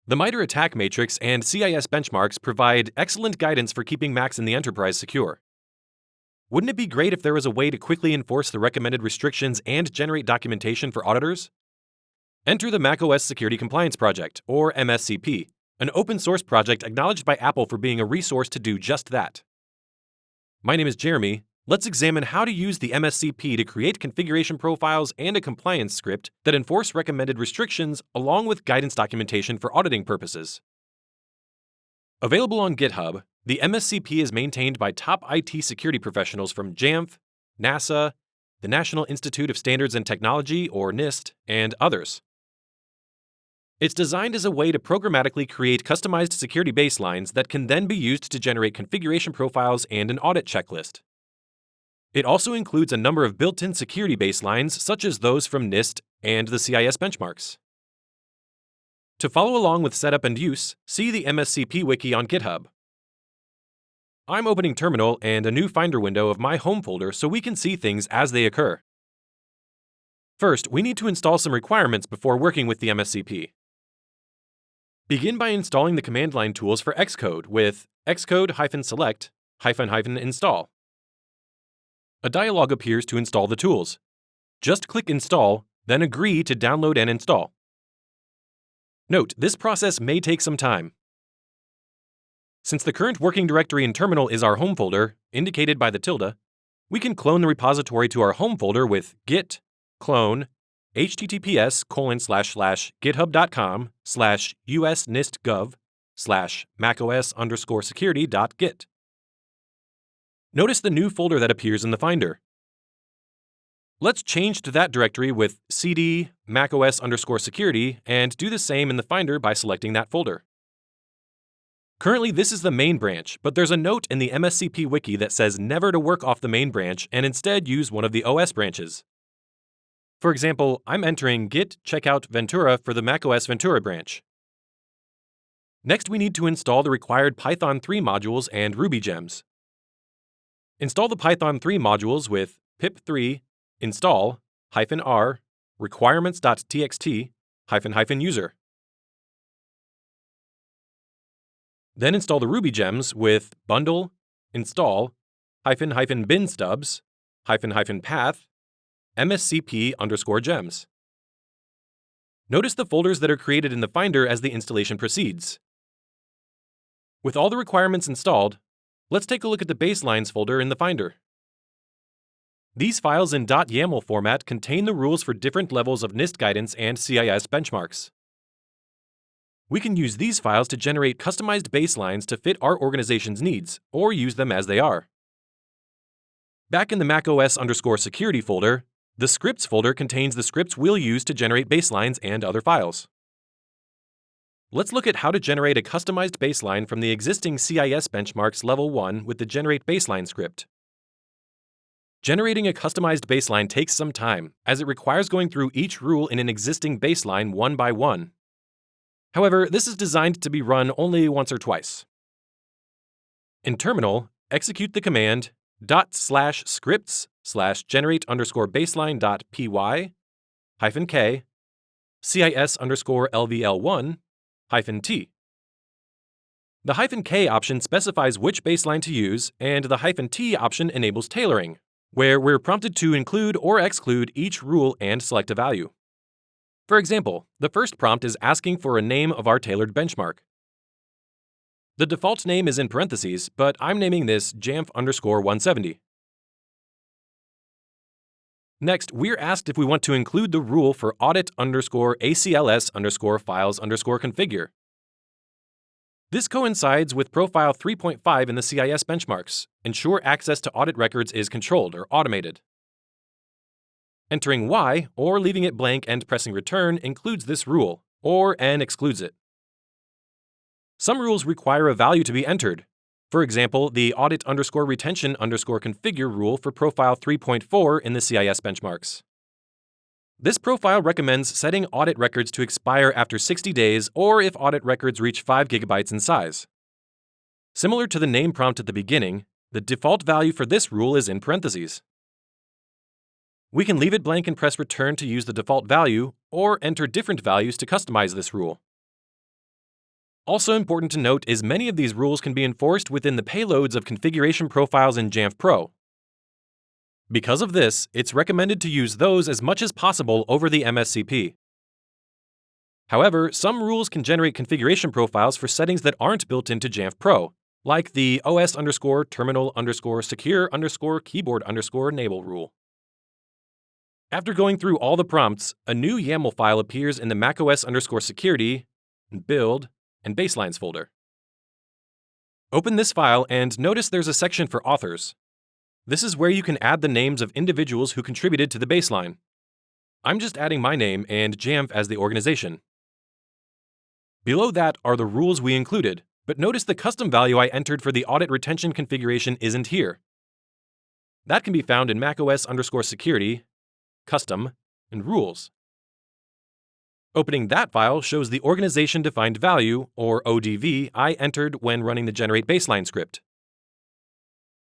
The MITRE ATT&CK matrix and CIS benchmarks provide excellent guidance for keeping Macs in the enterprise secure. Wouldn't it be great if there was a way to quickly enforce the recommended restrictions and generate documentation for auditors? Enter the macOS Security Compliance Project, or mSCP, an open-source project acknowledged by Apple for being a resource to do just that. My name is Jeremy. Let's examine how to use the mSCP to create configuration profiles and a compliance script that enforce recommended restrictions along with guidance documentation for auditing purposes. Available on GitHub, the mSCP is maintained by top IT security professionals from Jamf, NASA, the National Institute of Standards and Technology, or NIST, and others. It's designed as a way to programmatically create customized security baselines that can then be used to generate configuration profiles and an audit checklist. It also includes a number of built-in security baselines, such as those from NIST and the CIS benchmarks. To follow along with setup and use, see the mSCP wiki on GitHub. I'm opening Terminal and a new Finder window of my home folder so we can see things as they occur. First, we need to install some requirements before working with the mSCP. Begin by installing the command line tools for Xcode with xcode-select-install. A dialog appears to install the tools. Just click Install, then agree to download and install. Note, this process may take some time. Since the current working directory in Terminal is our home folder, indicated by the tilde, we can clone the repository to our home folder with git clone https://github.com/usnistgov/macOS_security.git. Notice the new folder that appears in the Finder. Let's change to that directory with cd macOS_security and do the same in the Finder by selecting that folder. Currently, this is the main branch, but there's a note in the mSCP wiki that says never to work off the main branch and instead use one of the OS branches. For example, I'm entering git checkout Ventura for the macOS Ventura branch. Next, we need to install the required Python 3 modules and Ruby gems. Install the Python 3 modules with pip3 install -r requirements.txt-user. Then install the Ruby gems with bundle install -bin stubs -path mscp_gems. Notice the folders that are created in the Finder as the installation proceeds. With all the requirements installed, let's take a look at the baselines folder in the Finder. These files in .yaml format contain the rules for different levels of NIST guidance and CIS benchmarks. We can use these files to generate customized baselines to fit our organization's needs, or use them as they are. Back in the macOS_security folder, the scripts folder contains the scripts we'll use to generate baselines and other files. Let's look at how to generate a customized baseline from the existing CIS benchmarks level 1 with the generate baseline script. Generating a customized baseline takes some time, as it requires going through each rule in an existing baseline one by one. However, this is designed to be run only once or twice. In Terminal, execute the command /scripts/generate_baseline.py -k CIS_LVL1 -t. The -k option specifies which baseline to use, and the -t option enables tailoring, where we're prompted to include or exclude each rule and select a value. For example, the first prompt is asking for a name of our tailored benchmark. The default name is in parentheses, but I'm naming this Jamf_170. Next, we're asked if we want to include the rule for audit_acls_files_configure. This coincides with Profile 3.5 in the CIS benchmarks. Ensure access to audit records is controlled or automated. Entering Y or leaving it blank and pressing return includes this rule, or N excludes it. Some rules require a value to be entered. For example, the audit_retention_configure rule for Profile 3.4 in the CIS benchmarks. This profile recommends setting audit records to expire after 60 days or if audit records reach 5 GB in size. Similar to the name prompt at the beginning, the default value for this rule is in parentheses. We can leave it blank and press return to use the default value, or enter different values to customize this rule. Also important to note is many of these rules can be enforced within the payloads of configuration profiles in Jamf Pro. Because of this, it's recommended to use those as much as possible over the mSCP. However, some rules can generate configuration profiles for settings that aren't built into Jamf Pro, like the os_terminal_secure_keyboard_enable rule. After going through all the prompts, a new YAML file appears in the macOS_security, build, and baselines folder. Open this file and notice there's a section for authors. This is where you can add the names of individuals who contributed to the baseline. I'm just adding my name and Jamf as the organization. Below that are the rules we included, but notice the custom value I entered for the audit retention configuration isn't here. That can be found in macOS_security, custom, and rules. Opening that file shows the organization-defined value, or ODV, I entered when running the generate baseline script.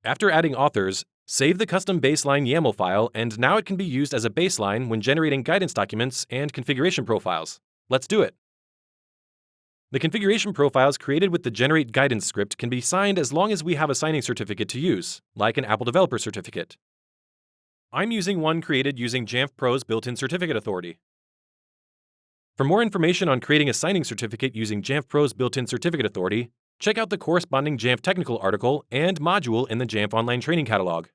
After adding authors, save the custom baseline YAML file, and now it can be used as a baseline when generating guidance documents and configuration profiles. Let's do it. The configuration profiles created with the generate guidance script can be signed as long as we have a signing certificate to use, like an Apple Developer Certificate. I'm using one created using Jamf Pro's built-in certificate authority. For more information on creating a signing certificate using Jamf Pro's built-in certificate authority, check out the corresponding Jamf technical article and module in the Jamf Online Training Catalog.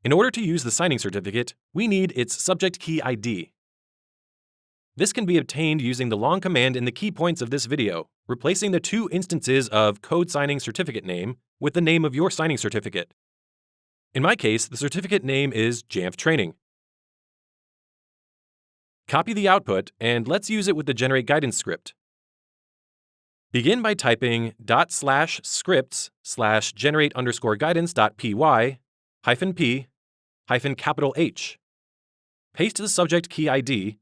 In order to use the signing certificate, we need its subject key ID. This can be obtained using the long command in the key points of this video, replacing the two instances of code signing certificate name with the name of your signing certificate. In my case, the certificate name is Jamf Training. Copy the output, and let's use it with the generate guidance script. Begin by typing /scripts/generate_guidance.py -p -H. Paste the subject key ID,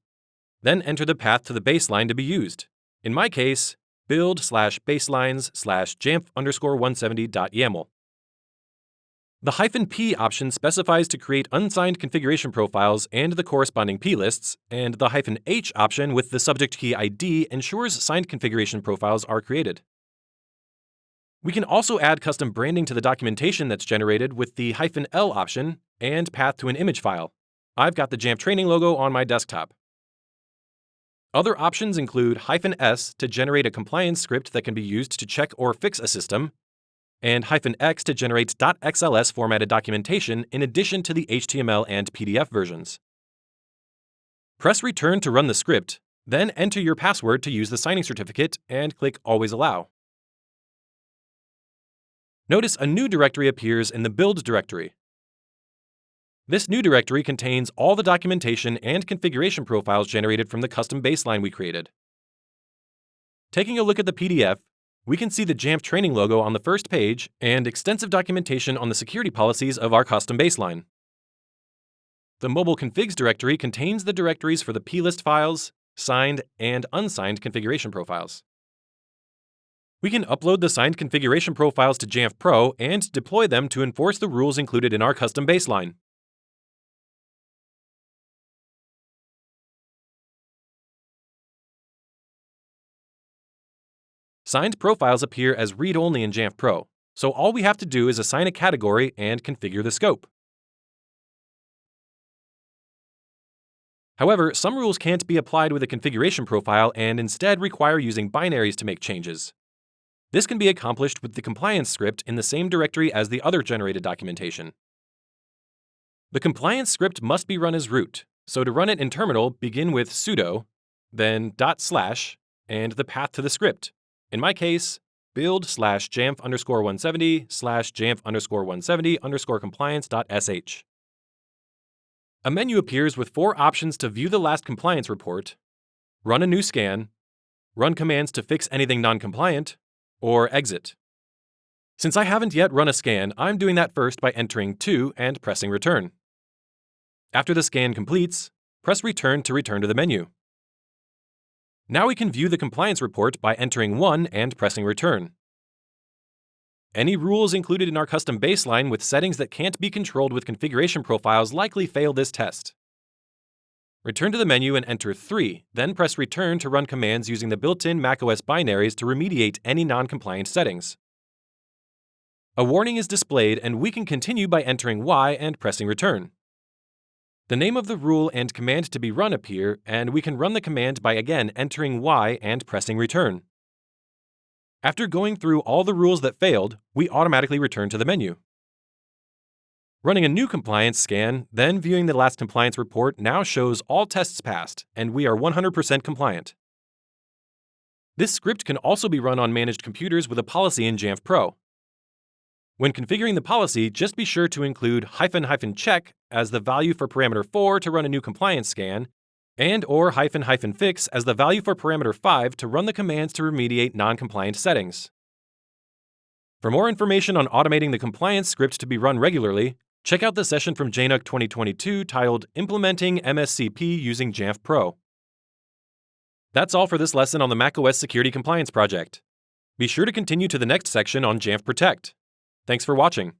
then enter the path to the baseline to be used. In my case, build/baselines/jamf_170.yaml. The -p option specifies to create unsigned configuration profiles and the corresponding p-lists, and the -h option with the subject key ID ensures signed configuration profiles are created. We can also add custom branding to the documentation that's generated with the -l option and path to an image file. I've got the Jamf Training logo on my desktop. Other options include -s to generate a compliance script that can be used to check or fix a system, and -x to generate .xls formatted documentation in addition to the HTML and PDF versions. Press return to run the script, then enter your password to use the signing certificate and click Always Allow. Notice a new directory appears in the build directory. This new directory contains all the documentation and configuration profiles generated from the custom baseline we created. Taking a look at the PDF, we can see the Jamf Training logo on the first page and extensive documentation on the security policies of our custom baseline. The mobile configs directory contains the directories for the plist files, signed, and unsigned configuration profiles. We can upload the signed configuration profiles to Jamf Pro and deploy them to enforce the rules included in our custom baseline. Signed profiles appear as read-only in Jamf Pro, so all we have to do is assign a category and configure the scope. However, some rules can't be applied with a configuration profile and instead require using binaries to make changes. This can be accomplished with the compliance script in the same directory as the other generated documentation. The compliance script must be run as root, so to run it in terminal, begin with sudo, then // and the path to the script. In my case, build/jamf_170/jamf_170_compliance.sh. A menu appears with 4 options to view the last compliance report, run a new scan, run commands to fix anything non-compliant, or exit. Since I haven't yet run a scan, I'm doing that first by entering 2 and pressing return. After the scan completes, press return to return to the menu. Now we can view the compliance report by entering 1 and pressing return. Any rules included in our custom baseline with settings that can't be controlled with configuration profiles likely fail this test. Return to the menu and enter 3, then press Return to run commands using the built-in macOS binaries to remediate any non-compliant settings. A warning is displayed, and we can continue by entering Y and pressing Return. The name of the rule and command to be run appear, and we can run the command by again entering Y and pressing Return. After going through all the rules that failed, we automatically return to the menu. Running a new compliance scan, then viewing the last compliance report now shows all tests passed, and we are 100% compliant. This script can also be run on managed computers with a policy in Jamf Pro. When configuring the policy, just be sure to include --check as the value for parameter 4 to run a new compliance scan, and/or --fix as the value for parameter 5 to run the commands to remediate non-compliant settings. For more information on automating the compliance script to be run regularly, check out the session from JNUC 2022 titled Implementing mSCP using Jamf Pro. That's all for this lesson on the macOS Security Compliance Project. Be sure to continue to the next section on Jamf Protect. Thanks for watching.